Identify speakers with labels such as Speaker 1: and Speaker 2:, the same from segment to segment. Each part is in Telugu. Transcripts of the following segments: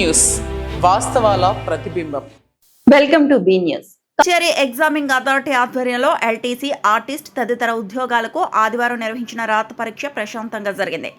Speaker 1: న్యూస్, వాస్తవాల ప్రతిబింబం.
Speaker 2: Welcome to be news.
Speaker 3: కచేరీ ఎగ్జామింగ్ అథారిటీ ఆధ్వర్యంలో ఎల్టీసీ, ఆర్టిస్ట్ తదితర ఉద్యోగాలకు ఆదివారం నిర్వహించిన రాత పరీక్ష ప్రశాంతంగా జరిగింది.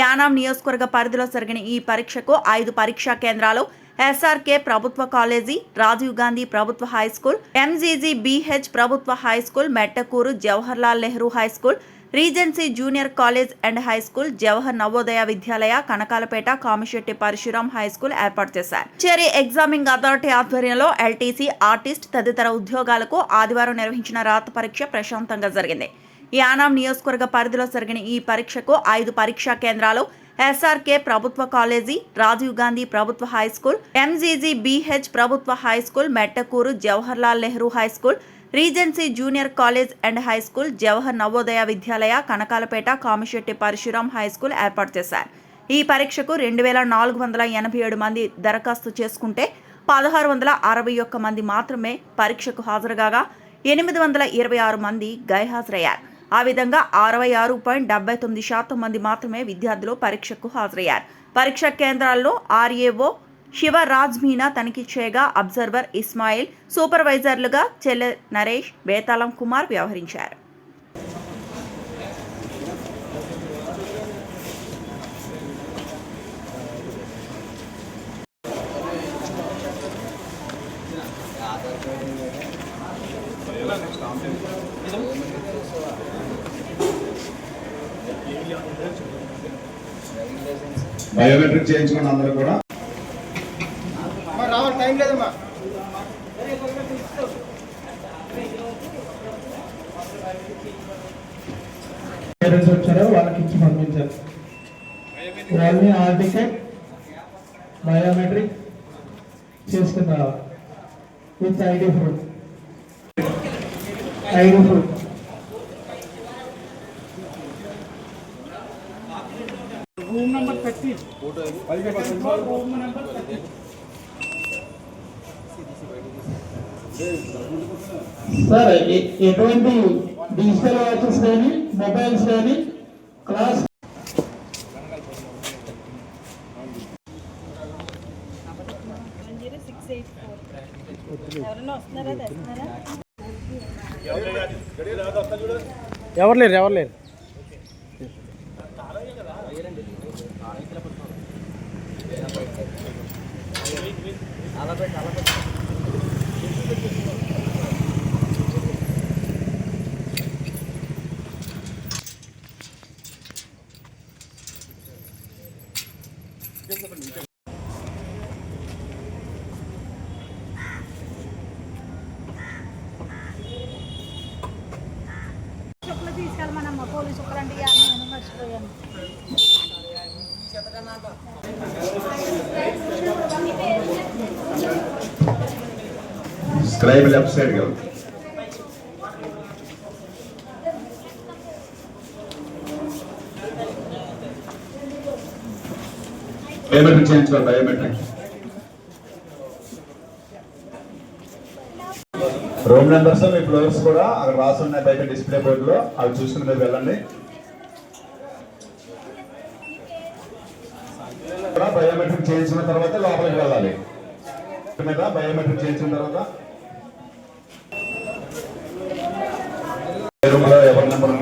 Speaker 3: యానాం నియోజకవర్గ పరిధిలో జరిగిన ఈ పరీక్షకు 5 పరీక్షా కేంద్రాలు ఎస్ఆర్కే ప్రభుత్వ కాలేజీ, రాజీవ్ గాంధీ ప్రభుత్వ హైస్కూల్, ఎంజీజీ బీహెచ్ ప్రభుత్వ high school, Mettakuru Jawaharlal Nehru high school, Regency junior college and high school, Jawahar Navodaya Vidyalaya, Kanakalapeta Kamisetti Parasuram high school ఏర్పాటు చేశారు. కచేరీ ఎగ్జామింగ్ అథారిటీ ఆధ్వర్యంలో ఎల్టీసీ, ఆర్టిస్ట్ తదితర ఉద్యోగాలకు ఆదివారం నిర్వహించిన రాత పరీక్ష ప్రశాంతంగా జరిగింది. యానాం నియోజకవర్గ పరిధిలో జరిగిన ఈ పరీక్షకు 5 పరీక్షా కేంద్రాలు ఎస్ఆర్కే ప్రభుత్వ కాలేజీ, రాజీవ్ గాంధీ ప్రభుత్వ హైస్కూల్, ఎంజీజీ బీహెచ్ ప్రభుత్వ high school, Mettakuru Jawaharlal Nehru high school, Regency junior college and high school, Jawahar Navodaya Vidyalaya, Kanakalapeta Kamisetti Parasuram high school ఏర్పాటు చేశారు. ఈ పరీక్షకు 2487 మంది దరఖాస్తు చేసుకుంటే 1661 మంది మాత్రమే పరీక్షకు హాజరుగాగా 826 మంది గైహాజరయ్యారు. ఆ విధంగా 66.79% మంది మాత్రమే విద్యార్థులు పరీక్షకు హాజరయ్యారు. పరీక్షా కేంద్రాల్లో ఆర్ఏఓ శివరాజ్ మీనా తనిఖీ చేయగా అబ్జర్వర్ ఇస్మాయిల్, సూపర్వైజర్లుగా చెల్లె నరేష్, బేతాళం కుమార్ వ్యవహరించారు.
Speaker 4: బయోమెట్రిక్ చేయించుకున్న అందరూ కూడా
Speaker 5: రావాలి, టైం లేదమ్మా. పేరెంట్స్ వచ్చారో వాళ్ళకి ఇచ్చి పంపించారు. వాళ్ళని హాల్ టికెట్, బయోమెట్రిక్ చేసుకుని రావాలి with ID proof. Room number 30. Room number 30. Sir, ఎటువంటి డిజిటల్ వాచెస్ కానీ మొబైల్స్ కానీ క్లాస్ ఎవరు లేరు.
Speaker 6: తీసుకెళ్ళమనమ్మ పోలీసు ఒకరండి మర్చిపోయాను.
Speaker 4: స్క్రైబ్ లెఫ్ట్ సైడ్ గా బయోమెట్రిక్ చేయించుకోవాలి. బయోమెట్రిక్ రూమ్ నెంబర్స్, మీ ఫ్లోర్స్ కూడా అక్కడ రాసి ఉన్నాయి బయట డిస్ప్లే బోర్డులో. అవి చూసుకుని మీరు వెళ్ళండి. బయోమెట్రిక్ చేయించిన తర్వాత లోపలికి వెళ్ళాలి. మీద బయోమెట్రిక్ చేయించిన తర్వాత ఎవరి నెంబర్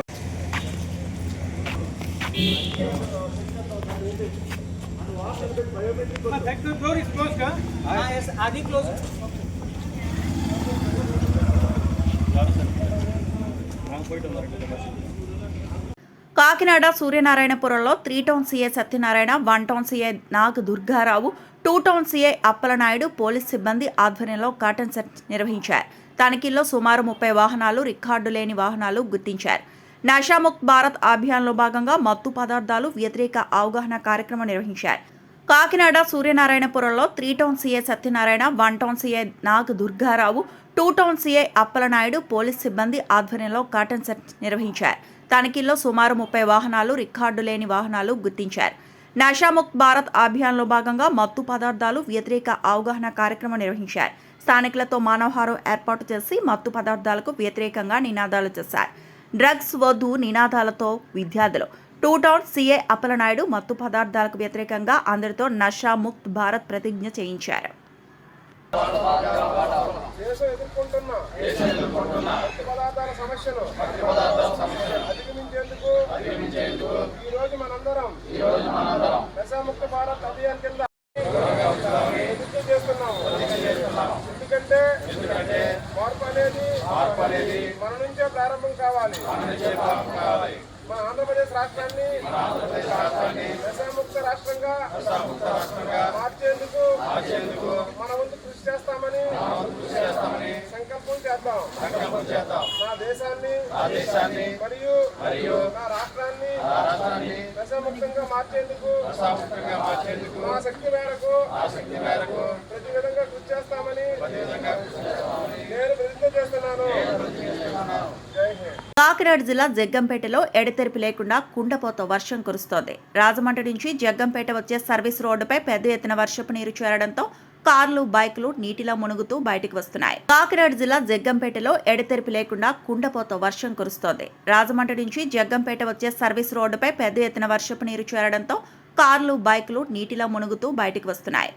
Speaker 3: కాకినాడ సూర్యనారాయణపురంలో 3 town CI Satyanarayana, 1 town CI Nag Durgarao, 2 town CI Appalanaidu police సిబ్బంది ఆధ్వర్యంలో కాటన్ సెర్చ్ నిర్వహించారు. తనిఖీల్లో సుమారు 30 వాహనాలు, రికార్డు లేని వాహనాలు గుర్తించారు. నషాముక్త్ భారత్ అభియాన్లో భాగంగా మత్తు పదార్థాలు వ్యతిరేక అవగాహన కార్యక్రమం నిర్వహించారు. కాకినాడ సూర్యనారాయణపురంలో 3 town CI Satyanarayana, 1 town CI Nag Durgarao, 2 town CI Appalanaidu police సిబ్బంది ఆధ్వర్యంలో కాటన్ సెర్చ్ నిర్వహించారు. తనిఖీల్లో సుమారు 30 వాహనాలు, రికార్డు లేని వాహనాలు గుర్తించారు. నషాముక్త్ భారత్ అభియాన్లో భాగంగా మత్తు పదార్థాలు వ్యతిరేక అవగాహన కార్యక్రమం నిర్వహించారు. స్థానికులతో మానవహారం ఏర్పాటు చేసి మత్తు పదార్థాలకు వ్యతిరేకంగా నినాదాలు చేశారు. డ్రగ్స్ వద్దు నినాదాలతో విద్యార్థులు టూ టౌన్ సీఏ అప్పలనాయుడు మత్తు పదార్థాలకు వ్యతిరేకంగా అందరితో నషా ముక్త్ భారత్ ప్రతిజ్ఞ చేయించారు.
Speaker 5: దేశం ఎదుర్కొంటున్న మత్తు పదార్థాల సమస్యను అధిగమించేందుకు ఈ రోజు మనందరం నశాముక్త భారత్ అభియాన్ కింద ప్రతిజ్ఞ చేస్తున్నాము. ఎందుకంటే మార్పు అనేది మన నుంచే ప్రారంభం కావాలి. మన ఆంధ్రప్రదేశ్ రాష్ట్రాన్ని నశాముక్త రాష్ట్రంగా మార్చేందుకు మన వంతు కృషి చేస్తామని సంకల్పం చేద్దాం. నా దేశాన్ని మరియు నా రాష్ట్రాన్ని నశాముక్తంగా మార్చేందుకు మా శక్తి మేరకు ప్రతి విధంగా కృషి చేస్తామని నేను ప్రతిజ్ఞ చేస్తున్నాను. జై హింద్.
Speaker 3: కాకినాడ జిల్లా జగ్గంపేటలో ఎడతెరిపి లేకుండా కుండపోత వర్షం కురుస్తోంది. రాజమండ్రి నుంచి జగ్గంపేట వచ్చే సర్వీస్ రోడ్డుపై పెద్ద ఎత్తున వర్షపు నీరు చేరడంతో కార్లు, బైకులు నీటిలో మునుగుతూ బయటకు వస్తున్నాయి. కాకినాడ జిల్లా జగ్గంపేటలో ఎడతెరిపి లేకుండా కుండపోత వర్షం కురుస్తోంది. రాజమండ్రి నుంచి జగ్గంపేట వచ్చే సర్వీస్ రోడ్డుపై పెద్ద ఎత్తున వర్షపు నీరు చేరడంతో కార్లు, బైకులు నీటిలో మునుగుతూ బయటకు వస్తున్నాయి.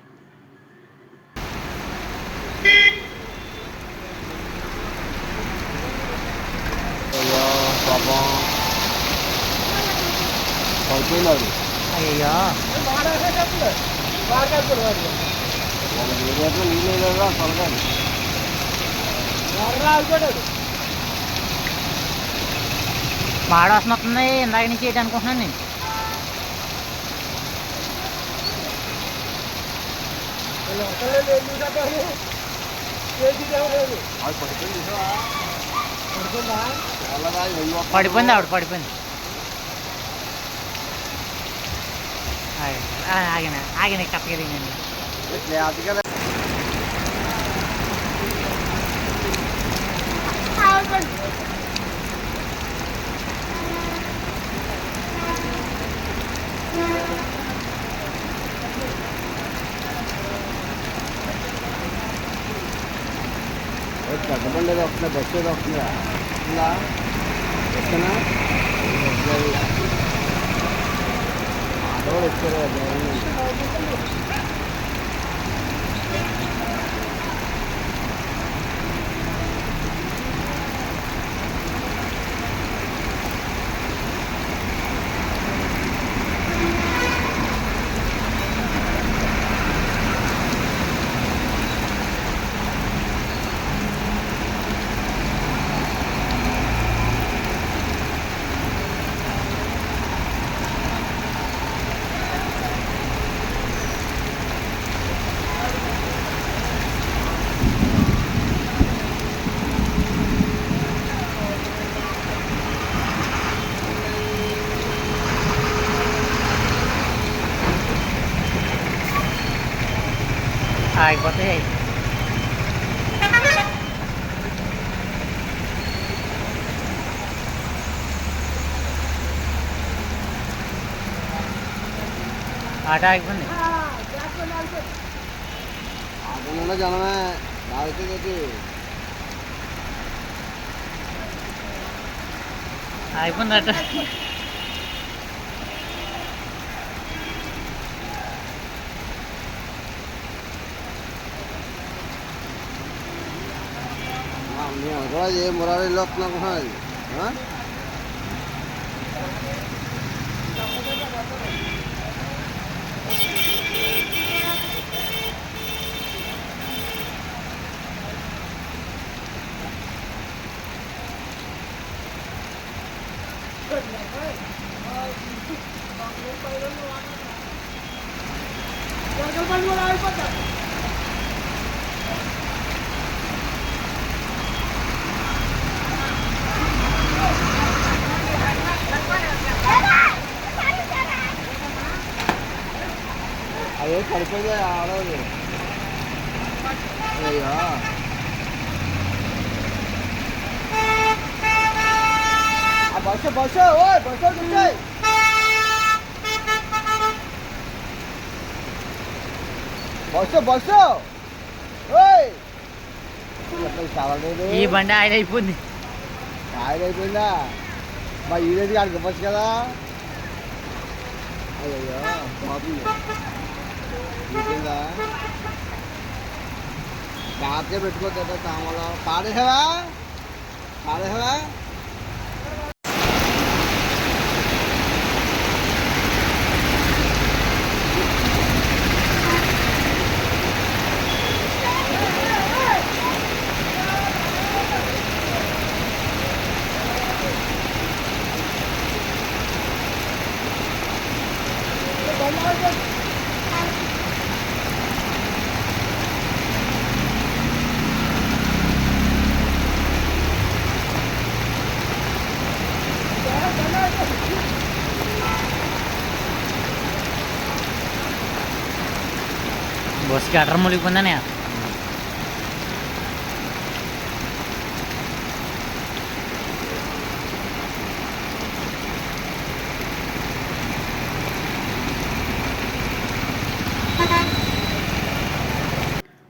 Speaker 7: మాడవాసన వస్తుంది. ఇందాక నుంచి ఏంటి అనుకుంటున్నాను నేను. పడిపోయింది ఆవిడ పడిపోయింది. ఆగిన కట్టగలిగిందండి.
Speaker 8: కట్టబండి ఏదో వస్తుందా, బస్సు ఏదో వస్తుందా, ఇలా వస్తున్నా ఆటో వచ్చారు. ఆగిపోతాయి. ఆట ఆగిపోయింది. ఆటలో జనమే ఆగిపోయింది. అయిపోయింది అట. మేము కూడా ఏ మురారీలో వస్తున్నాం. అదే పడిపోయింది ఆడదు. అయ్యా బస్సు బస్సు ఓ బస్సు వచ్చాయి. బస్సు బస్సు ఈ బండి ఆయన అయిపోయింది. ఆయన అయిపోయిందా? మా ఈరోజు కాడికి బస్సు కదా. అయ్యో బాగుంది నిజంగా జాగ్రత్తగా పెట్టుకోవద్దు తామలో పాడేసావా
Speaker 7: బస్సుకి అటర్ మునిగిపోయిందనే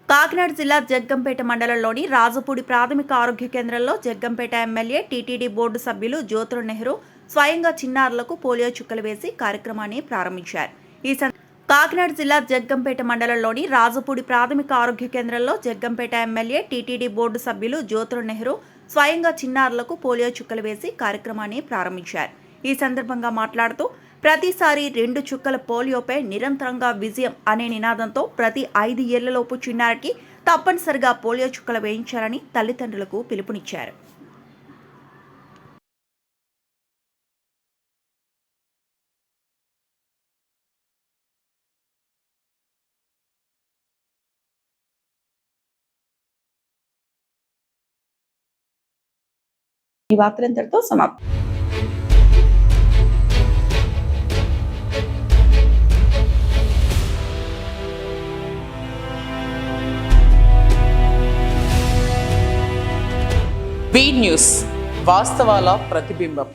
Speaker 3: కాకినాడ జిల్లా జగ్గంపేట మండలంలోని రాజపూడి ప్రాథమిక ఆరోగ్య కేంద్రంలో జగ్గంపేట ఎమ్మెల్యే టీటీడీ బోర్డు సభ్యులు జ్యోతుల నెహ్రూ స్వయంగా చిన్నారులకు పోలియో చుక్కలు వేసి కార్యక్రమాన్ని ప్రారంభించారు. కాకినాడ జిల్లా జగ్గంపేట మండలంలోని రాజపూడి ప్రాథమిక ఆరోగ్య కేంద్రంలో జగ్గంపేట ఎమ్మెల్యే టీటీడీ బోర్డు సభ్యులు జ్యోతుల నెహ్రూ స్వయంగా చిన్నారులకు పోలియో చుక్కలు వేసి కార్యక్రమాన్ని ప్రారంభించారు. ఈ సందర్భంగా మాట్లాడుతూ ప్రతిసారి 2 చుక్కల పోలియోపై నిరంతరంగా విజయం అనే నినాదంతో ప్రతి 5 ఏళ్లలోపు చిన్నారికి తప్పనిసరిగా పోలియో చుక్కలు వేయించాలని తల్లిదండ్రులకు పిలుపునిచ్చారు.
Speaker 2: ఈ వార్తలంతటితో సమాప్తం.
Speaker 1: బీ న్యూస్ వాస్తవాల ప్రతిబింబం.